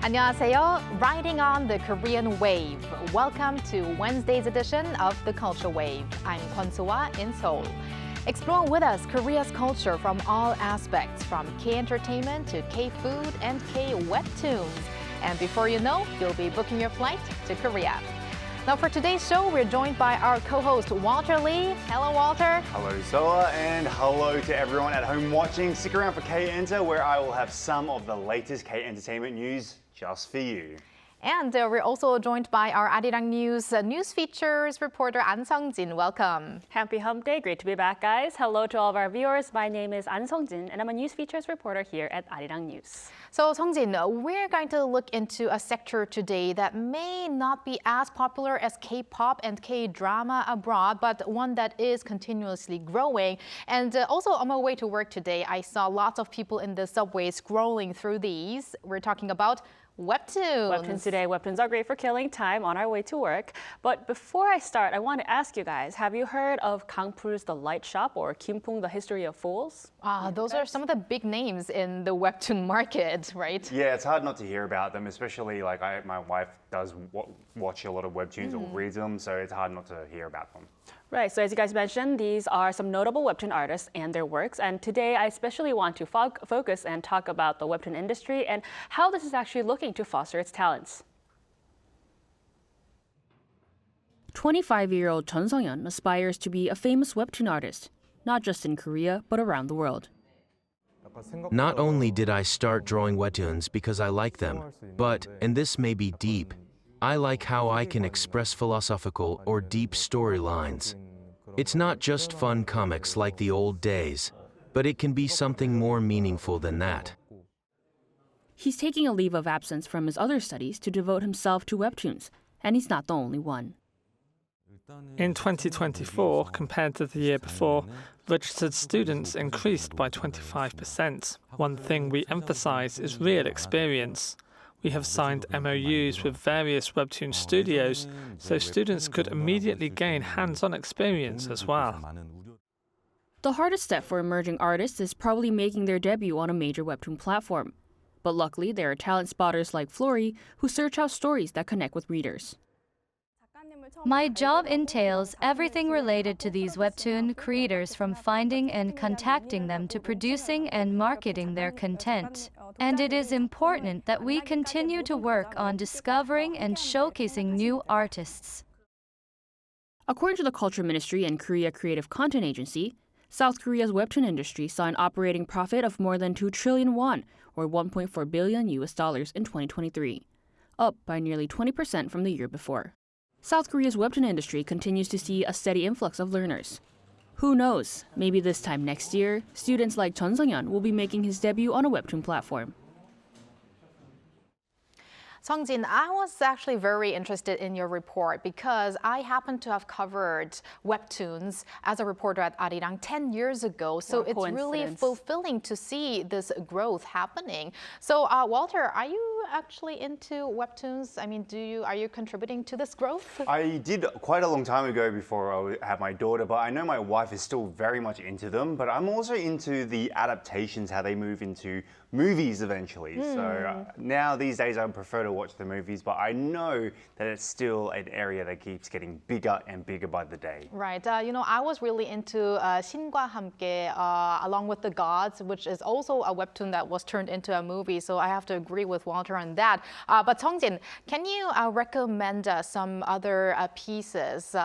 안녕하세요. Riding on the Korean wave. Welcome to Wednesday's edition of the Culture Wave. I'm Kwon-Soo-ah in Seoul. Explore with us Korea's culture from all aspects, from K-entertainment to K-food and K-webtoons. And before you know, you'll be booking your flight to Korea. Now for today's show, we're joined by our co-host Walter Lee. Hello, Walter. Hello, Soa, and hello to everyone at home watching. Stick around for K-Enter, where I will have some of the latest K-entertainment news just for you. And we're also joined by our Arirang news features reporter An Sung-jin. Welcome. Happy Hump Day. Great to be back, guys. Hello to all of our viewers. My name is An Sung-jin, and I'm a news features reporter here at Arirang News. So, Sung-jin, we're going to look into a sector today that may not be as popular as K-pop and K-drama abroad, but one that is continuously growing. And also on my way to work today, I saw lots of people in the subway scrolling through these. We're talking about webtoons. Webtoons today. Webtoons are great for killing time on our way to work. But before I start, I want to ask you guys, have you heard of Kangpul's The Light Shop or Kimpung The History of Fools? Those are some of the big names in the webtoon market, right? Yeah, it's hard not to hear about them, especially like my wife does watch a lot of webtoons or reads them, so it's hard not to hear about them. Right, so as you guys mentioned, these are some notable webtoon artists and their works. And today I especially want to focus and talk about the webtoon industry and how this is actually looking to foster its talents. 25-year-old Chun Sung-yeon aspires to be a famous webtoon artist, not just in Korea, but around the world. Not only did I start drawing webtoons because I like them, but, and this may be deep, I like how I can express philosophical or deep storylines. It's not just fun comics like the old days, but it can be something more meaningful than that. He's taking a leave of absence from his other studies to devote himself to webtoons, and he's not the only one. In 2024, compared to the year before, registered students increased by 25%. One thing we emphasize is real experience. We have signed MOUs with various webtoon studios, so students could immediately gain hands-on experience as well. The hardest step for emerging artists is probably making their debut on a major webtoon platform. But luckily, there are talent spotters like Flory who search out stories that connect with readers. My job entails everything related to these webtoon creators, from finding and contacting them to producing and marketing their content. And it is important that we continue to work on discovering and showcasing new artists. According to the Culture Ministry and Korea Creative Content Agency, South Korea's webtoon industry saw an operating profit of more than 2 trillion won, or $1.4 billion in 2023, up by nearly 20% from the year before. South Korea's webtoon industry continues to see a steady influx of learners. Who knows, maybe this time next year, students like Chun Sung-yeon will be making his debut on a webtoon platform. Sung-jin, I was actually very interested in your report because I happen to have covered webtoons as a reporter at Arirang 10 years ago. So it's really fulfilling to see this growth happening. So Walter, are you actually into webtoons? I mean, are you contributing to this growth? I did quite a long time ago before I had my daughter, but I know my wife is still very much into them. But I'm also into the adaptations, how they move into movies eventually. So now these days I prefer to watch the movies, but I know that it's still an area that keeps getting bigger and bigger by the day. Right. I was really into 신과 함께, along with the Gods, which is also a webtoon that was turned into a movie. So I have to agree with Walter on that. But Sung-jin, can you recommend some other pieces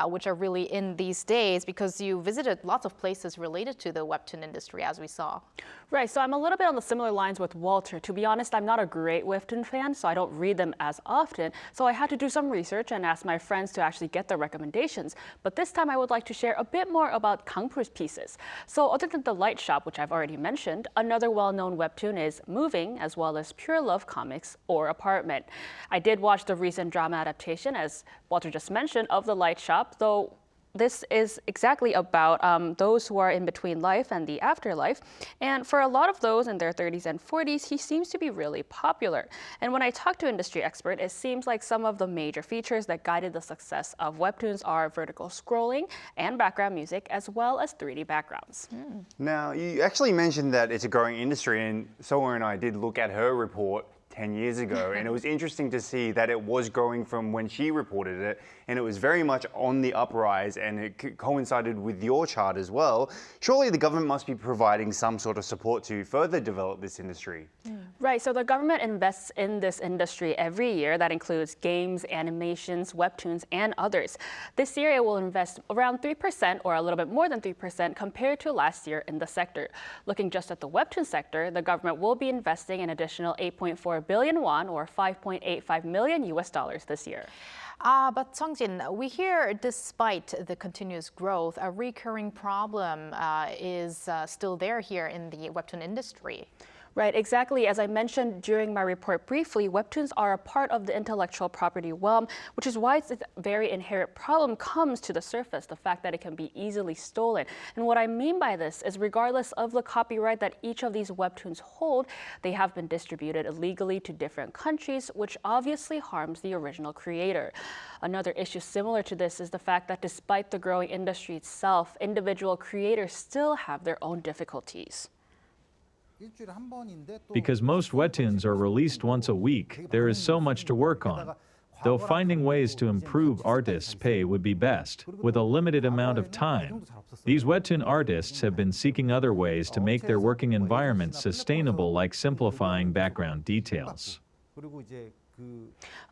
which are really in these days? Because you visited lots of places related to the webtoon industry, as we saw. Right, so I'm a little bit on the similar lines with Walter. To be honest, I'm not a great webtoon fan, so I don't read them as often. So I had to do some research and ask my friends to actually get the recommendations. But this time I would like to share a bit more about Kangpul's pieces. So other than The Light Shop, which I've already mentioned, another well-known webtoon is Moving, as well as Pure Love Comics or Apartment. I did watch the recent drama adaptation, as Walter just mentioned, of The Light Shop, though this is exactly about those who are in between life and the afterlife. And for a lot of those in their 30s and 40s, he seems to be really popular. And when I talk to industry experts, it seems like some of the major features that guided the success of webtoons are vertical scrolling and background music, as well as 3D backgrounds. Now, you actually mentioned that it's a growing industry, and Soa and I did look at her report 10 years ago. And it was interesting to see that it was growing from when she reported it, and it was very much on the uprise, and it coincided with your chart as well. Surely the government must be providing some sort of support to further develop this industry. Right, so the government invests in this industry every year. That includes games, animations, webtoons, and others. This year it will invest around 3% or a little bit more than 3% compared to last year in the sector. Looking just at the webtoon sector, the government will be investing an additional 8.4 billion won or $5.85 million this year. But Sung-Jin, we hear despite the continuous growth, a recurring problem is still there here in the webtoon industry. Right, exactly. As I mentioned during my report briefly, webtoons are a part of the intellectual property realm, which is why this very inherent problem comes to the surface, the fact that it can be easily stolen. And what I mean by this is regardless of the copyright that each of these webtoons hold, they have been distributed illegally to different countries, which obviously harms the original creator. Another issue similar to this is the fact that despite the growing industry itself, individual creators still have their own difficulties. Because most webtoons are released once a week, there is so much to work on. Though finding ways to improve artists' pay would be best, with a limited amount of time. These webtoon artists have been seeking other ways to make their working environment sustainable, like simplifying background details.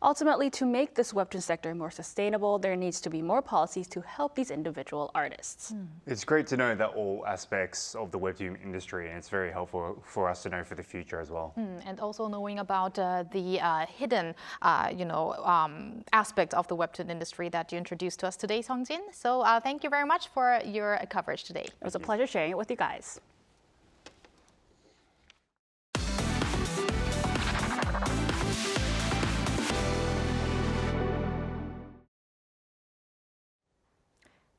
Ultimately, to make this webtoon sector more sustainable, there needs to be more policies to help these individual artists. It's great to know that all aspects of the webtoon industry, and it's very helpful for us to know for the future as well. And also knowing about the hidden, aspect of the webtoon industry that you introduced to us today, Sung-Jin. So thank you very much for your coverage today. It was a pleasure sharing it with you guys.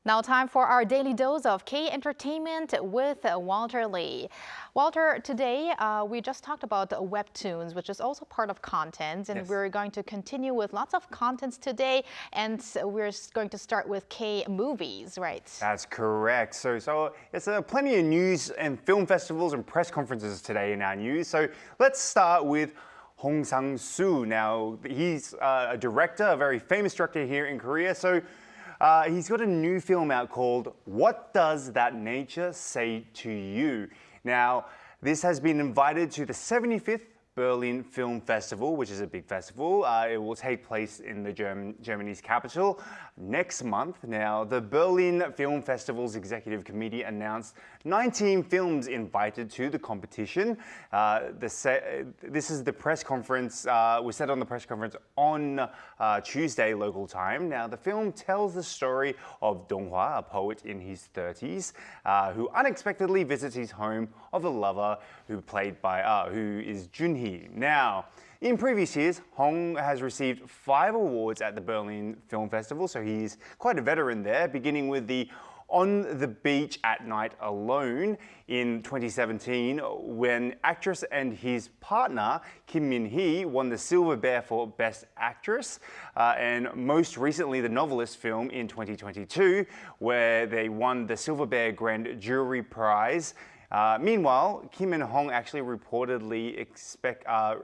Now time for our daily dose of K-Entertainment with Walter Lee. Walter, today we just talked about webtoons, which is also part of content, and we're going to continue with lots of contents today, and we're going to start with K-movies, right? That's correct. So it's plenty of news and film festivals and press conferences today in our news. So let's start with Sang-Soo. Now, he's a director, a very famous director here in Korea. So he's got a new film out called What Does That Nature Say to You? Now, this has been invited to the 75th Berlin Film Festival, which is a big festival. It will take place in the Germany's capital next month. Now, the Berlin Film Festival's executive committee announced 19 films invited to the competition. This is the press conference, was said on the press conference on Tuesday local time. Now, the film tells the story of Donghwa, a poet in his 30s, who unexpectedly visits his home of a lover who is Junhee. Now, in previous years, Hong has received 5 awards at the Berlin Film Festival, so he's quite a veteran there, beginning with the On the Beach at Night Alone in 2017, when actress and his partner, Kim Min-hee, won the Silver Bear for Best Actress, and most recently the Novelist film in 2022, where they won the Silver Bear Grand Jury Prize. Meanwhile, Kim and Hong actually reportedly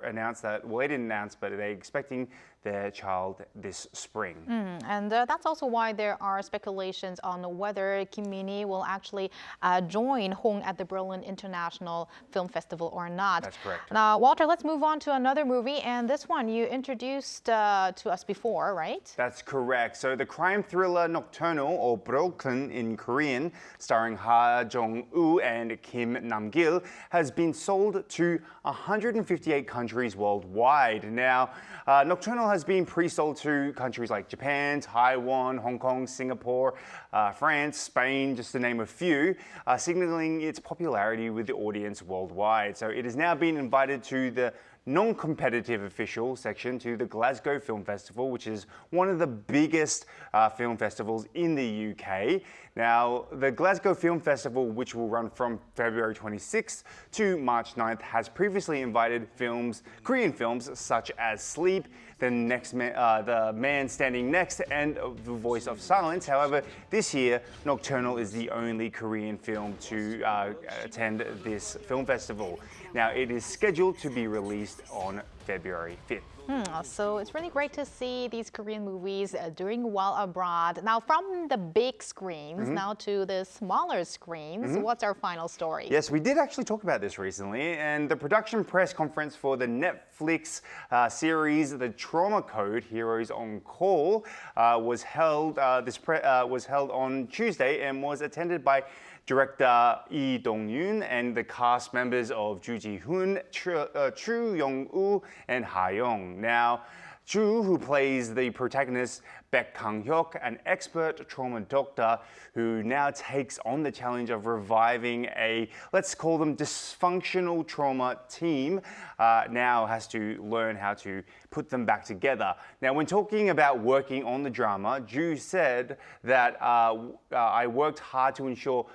announced that, well, they didn't announce, but they're expecting their child this spring. And that's also why there are speculations on whether Kim Min-hee will actually join Hong at the Berlin International Film Festival or not. That's correct. Now, Walter, let's move on to another movie, and this one you introduced to us before, right? That's correct. So the crime thriller Nocturnal, or Broken in Korean, starring Ha Jong-woo and Kim Nam-gil, has been sold to 158 countries worldwide. Now, Nocturnal has been pre-sold to countries like Japan, Taiwan, Hong Kong, Singapore, France, Spain, just to name a few, signaling its popularity with the audience worldwide. So it has now been invited to the non-competitive official section to the Glasgow Film Festival, which is one of the biggest film festivals in the UK. Now, the Glasgow Film Festival, which will run from February 26th to March 9th, has previously invited Korean films such as Sleep, the Man Standing Next, and The Voice of Silence. However, this year, Nocturnal is the only Korean film to attend this film festival. Now, it is scheduled to be released on February 5th. So it's really great to see these Korean movies doing well abroad. Now, from the big screens now to the smaller screens, what's our final story? Yes, we did actually talk about this recently, and the production press conference for the Netflix series The Trauma Code: Heroes on Call was held. Was held on Tuesday and was attended by director Lee Dong-yoon and the cast members of Ju Ji-hoon, Chu Young-woo, and Ha-young. Now, Chu, who plays the protagonist Baek Kang-hyuk, an expert trauma doctor who now takes on the challenge of reviving a, let's call them, dysfunctional trauma team, now has to learn how to put them back together. Now, when talking about working on the drama, Ju said that I worked hard to ensure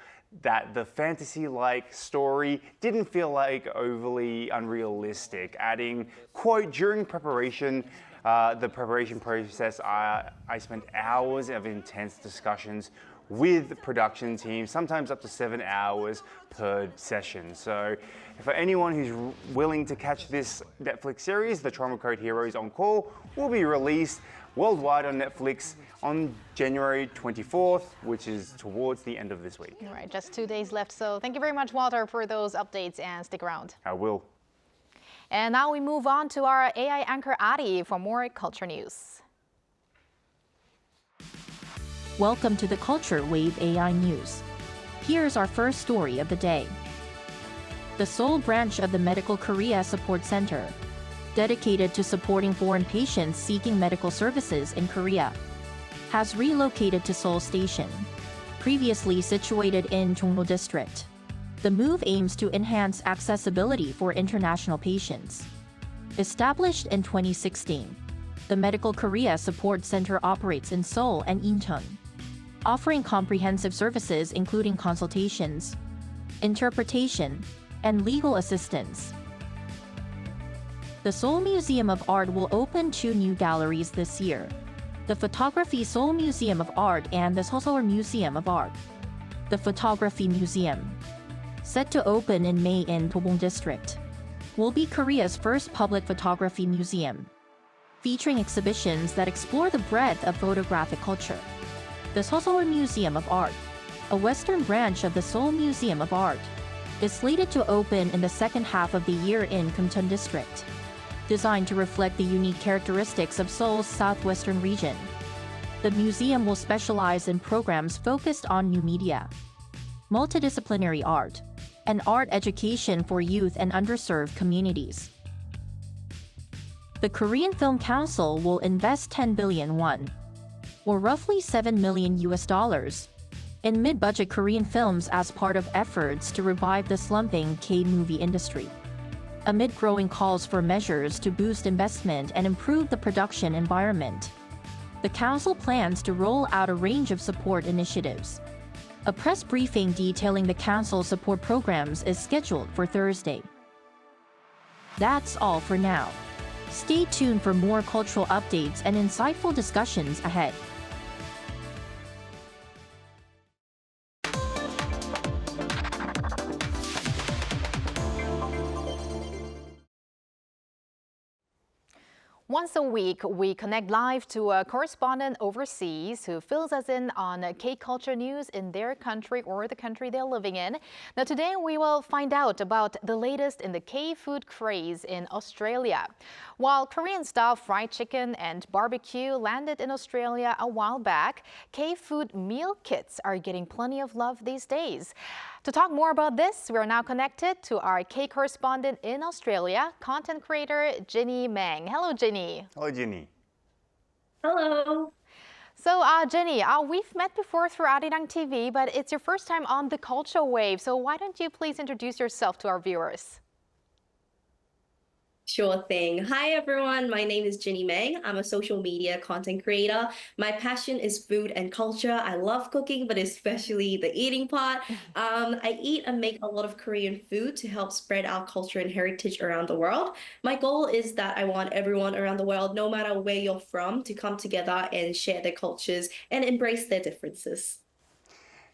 that the fantasy-like story didn't feel like overly unrealistic, adding, quote, during preparation, the preparation process, I spent hours of intense discussions with the production team, sometimes up to 7 hours per session. So for anyone who's willing to catch this Netflix series, The Trauma Code: Heroes on Call will be released worldwide on Netflix on January 24th, which is towards the end of this week. All right, just 2 days left. So thank you very much, Walter, for those updates, and stick around. I will. And now we move on to our AI anchor, Ari, for more culture news. Welcome to the Culture Wave AI News. Here's our first story of the day. The Seoul branch of the Medical Korea Support Center, dedicated to supporting foreign patients seeking medical services in Korea, has relocated to Seoul Station, previously situated in Jongno District. The move aims to enhance accessibility for international patients. Established in 2016, the Medical Korea Support Center operates in Seoul and Incheon, offering comprehensive services including consultations, interpretation, and legal assistance. The Seoul Museum of Art will open 2 new galleries this year: the Photography Seoul Museum of Art and the Seoul Museum of Art. The Photography Museum, set to open in May in Dobong District, will be Korea's first public photography museum, featuring exhibitions that explore the breadth of photographic culture. The Seoul Museum of Art, a western branch of the Seoul Museum of Art, is slated to open in the second half of the year in Kumcheon District, designed to reflect the unique characteristics of Seoul's southwestern region. The museum will specialize in programs focused on new media, multidisciplinary art, and art education for youth and underserved communities. The Korean Film Council will invest 10 billion won, or roughly $7 million, in mid-budget Korean films as part of efforts to revive the slumping K-movie industry. Amid growing calls for measures to boost investment and improve the production environment, the Council plans to roll out a range of support initiatives. A press briefing detailing the Council's support programs is scheduled for Thursday. That's all for now. Stay tuned for more cultural updates and insightful discussions ahead. Once a week, we connect live to a correspondent overseas who fills us in on K-culture news in their country or the country they're living in. Now today we will find out about the latest in the K-food craze in Australia. While Korean-style fried chicken and barbecue landed in Australia a while back, K-food meal kits are getting plenty of love these days. To talk more about this, we are now connected to our K-correspondent in Australia, content creator Ginny Meng. Hello, Ginny. Hello, Ginny. Hello. So, Jenny, we've met before through Arirang TV, but it's your first time on the Culture Wave. So why don't you please introduce yourself to our viewers? Sure thing. Hi, everyone. My name is Ginny Meng. I'm a social media content creator. My passion is food and culture. I love cooking, but especially the eating part. I eat and make a lot of Korean food to help spread our culture and heritage around the world. My goal is that I want everyone around the world, no matter where you're from, to come together and share their cultures and embrace their differences.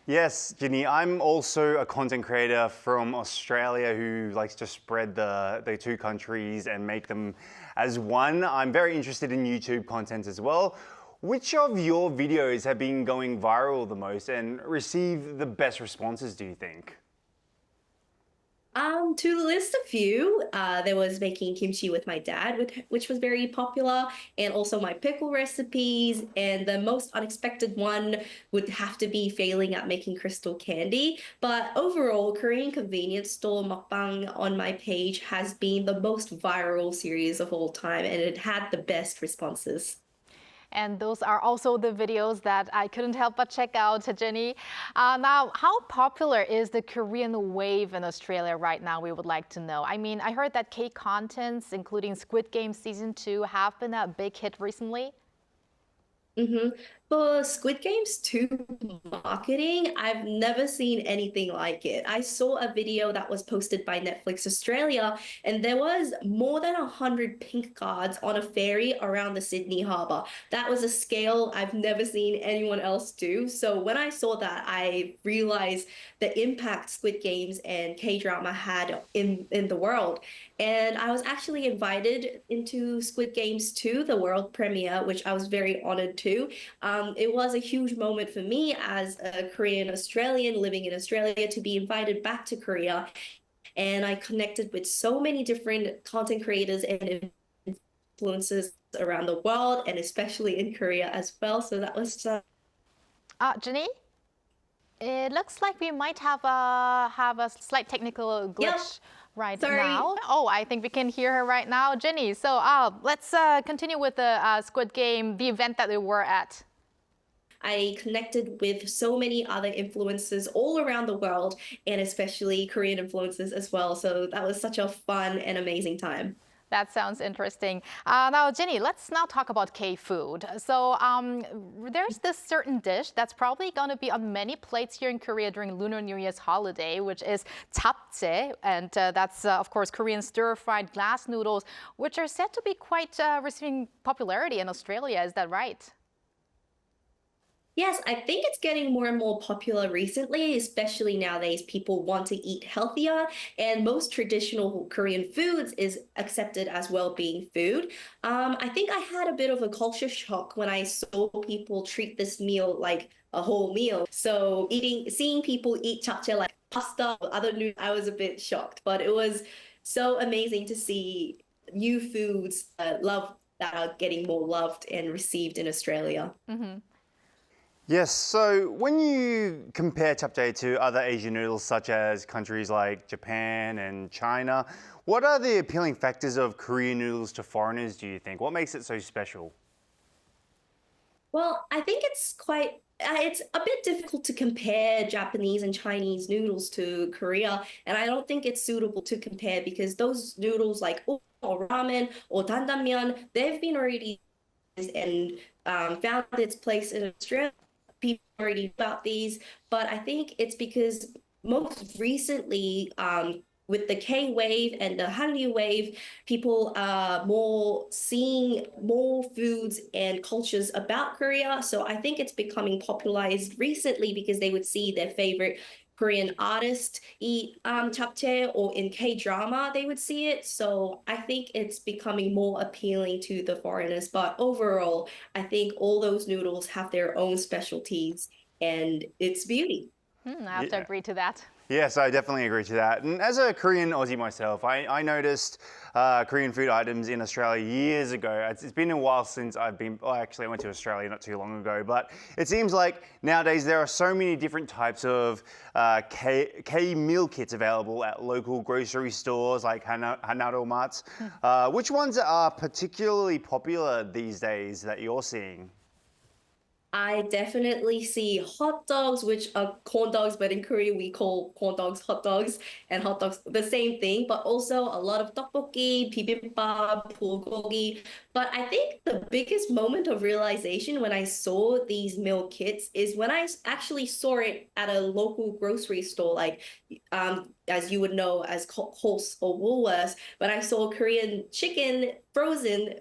Yes, Ginny, I'm also a content creator from Australia who likes to spread the two countries and make them as one. I'm very interested in YouTube content as well. Which of your videos have been going viral the most and received the best responses, do you think? To list a few, there was making kimchi with my dad, which was very popular, and also my pickle recipes. And the most unexpected one would have to be failing at making crystal candy. But overall, Korean convenience store mukbang on my page has been the most viral series of all time, and it had the best responses. And those are also the videos that I couldn't help but check out, Jenny. Now, how popular is the Korean wave in Australia right now? We would like to know. I mean, I heard that K-Contents, including Squid Game Season 2, have been a big hit recently. Mm-hmm. For Squid Games 2 marketing, I've never seen anything like it. I saw a video that was posted by Netflix Australia, and there was more than 100 pink cards on a ferry around the Sydney harbour. That was a scale I've never seen anyone else do. So when I saw that, I realized the impact Squid Games and K-drama had in the world. And I was actually invited into Squid Games 2, the world premiere, which I was very honored to. It was a huge moment for me as a Korean Australian living in Australia to be invited back to Korea. And I connected with so many different content creators and influencers around the world, and especially in Korea as well. So that was Jenny? It looks like we might have a slight technical glitch right Sorry. now. Oh, I think we can hear her right now, Jenny. So let's continue with the Squid Game, the event that they were at. I connected with so many other influencers all around the world, and especially Korean influencers as well. So that was such a fun and amazing time. That sounds interesting. Now, Jenny, let's now talk about K-food. So there's this certain dish that's probably going to be on many plates here in Korea during Lunar New Year's holiday, which is japchae. And that's, of course, Korean stir-fried glass noodles, which are said to be quite receiving popularity in Australia. Is that right? Yes, I think it's getting more and more popular recently, especially nowadays people want to eat healthier, and most traditional Korean foods is accepted as well-being food. I think I had a bit of a culture shock when I saw people treat this meal like a whole meal. So seeing people eat japchae like pasta or other noodles, I was a bit shocked, but it was so amazing to see new foods that are getting more loved and received in Australia. Mm-hmm. Yes, so when you compare japchae to other Asian noodles such as countries like Japan and China, what are the appealing factors of Korean noodles to foreigners, do you think? What makes it so special? Well, I think it's a bit difficult to compare Japanese and Chinese noodles to Korea, and I don't think it's suitable to compare because those noodles like or ramen or dandanmyeon, they've been already and found its place in Australia. People already about these, but I think it's because most recently, with the K wave and the Hallyu wave, people are more seeing more foods and cultures about Korea. So I think it's becoming popularized recently because they would see their favorite Korean artist eat japchae, or in K-drama they would see it. So I think it's becoming more appealing to the foreigners. But overall, I think all those noodles have their own specialties and it's beauty. I have to agree to that. Yes, I definitely agree to that. And as a Korean Aussie myself, I noticed Korean food items in Australia years ago. It's been a while since I've been, well, actually I went to Australia not too long ago, but it seems like nowadays there are so many different types of K meal kits available at local grocery stores like Hanaro Marts. Which ones are particularly popular these days that you're seeing? I definitely see hot dogs, which are corn dogs, but in Korea we call corn dogs hot dogs, and hot dogs the same thing, but also a lot of tteokbokki, bibimbap, bulgogi. But I think the biggest moment of realization when I saw these meal kits is when I actually saw it at a local grocery store, like as you would know as Coles or Woolworths. When I saw Korean chicken frozen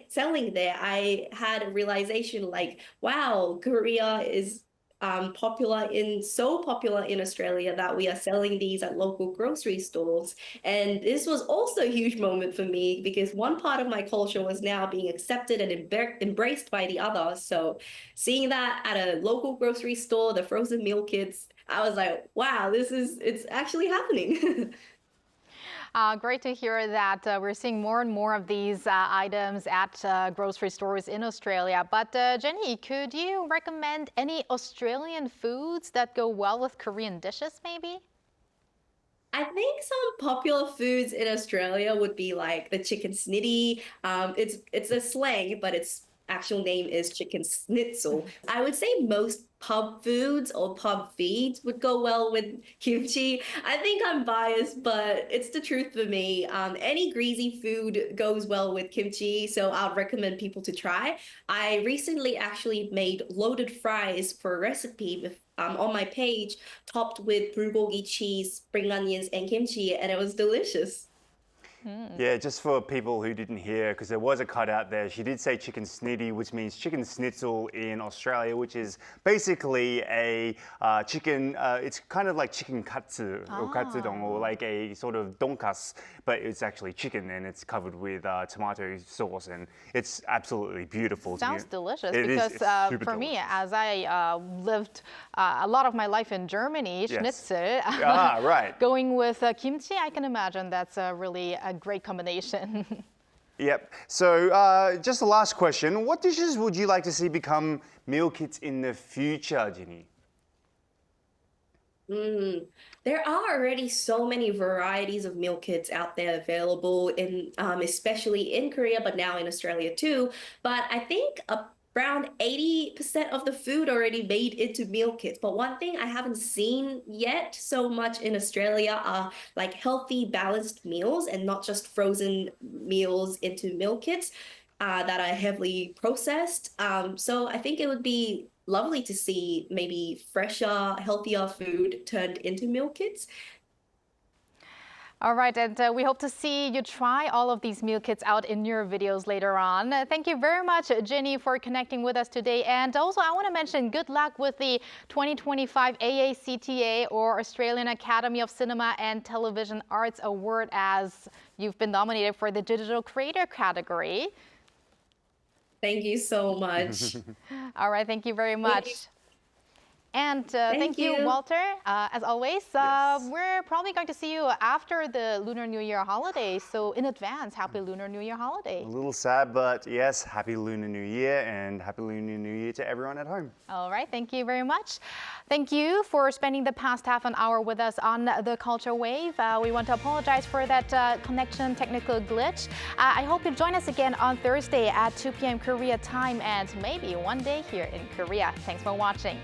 selling there, I had a realization like, wow, Korea is so popular in Australia that we are selling these at local grocery stores. And this was also a huge moment for me because one part of my culture was now being accepted and embraced by the other. So seeing that at a local grocery store, the frozen meal kits, I was like, wow, it's actually happening. Great to hear that we're seeing more and more of these items at grocery stores in Australia. But Jenny, could you recommend any Australian foods that go well with Korean dishes, maybe? I think some popular foods in Australia would be like the chicken snitty. It's a slang, but its actual name is chicken schnitzel. I would say most pub foods or pub feeds would go well with kimchi. I think I'm biased, but it's the truth for me. Any greasy food goes well with kimchi, so I'd recommend people to try. I recently actually made loaded fries for a recipe on my page, topped with bulgogi cheese, spring onions, and kimchi, and it was delicious. Yeah, just for people who didn't hear, because there was a cutout there, she did say chicken snitty, which means chicken schnitzel in Australia, which is basically a chicken, it's kind of like chicken katsu or katsudon, or like a sort of donkas, but it's actually chicken and it's covered with tomato sauce, and it's absolutely beautiful. Sounds delicious It's because super for me, delicious. as I lived a lot of my life in Germany, Yes. schnitzel, Right. going with kimchi, I can imagine that's really a great combination. Yep. So just the last question. What dishes would you like to see become meal kits in the future, Ginny? There are already so many varieties of meal kits out there available especially in Korea, but now in Australia too. But I think around 80% of the food already made into meal kits. But one thing I haven't seen yet so much in Australia are like healthy, balanced meals and not just frozen meals into meal kits that are heavily processed. So I think it would be lovely to see maybe fresher, healthier food turned into meal kits. All right, and we hope to see you try all of these meal kits out in your videos later on. Thank you very much, Ginny, for connecting with us today. And also, I want to mention good luck with the 2025 AACTA, or Australian Academy of Cinema and Television Arts Award, as you've been nominated for the Digital Creator category. Thank you so much. All right, thank you very much. And thank you, Walter. As always, we're probably going to see you after the Lunar New Year holiday. So in advance, happy Lunar New Year holiday. A little sad, but yes, happy Lunar New Year, and happy Lunar New Year to everyone at home. All right, thank you very much. Thank you for spending the past half an hour with us on the Culture Wave. We want to apologize for that connection technical glitch. I hope you join us again on Thursday at 2 p.m. Korea time, and maybe one day here in Korea. Thanks for watching.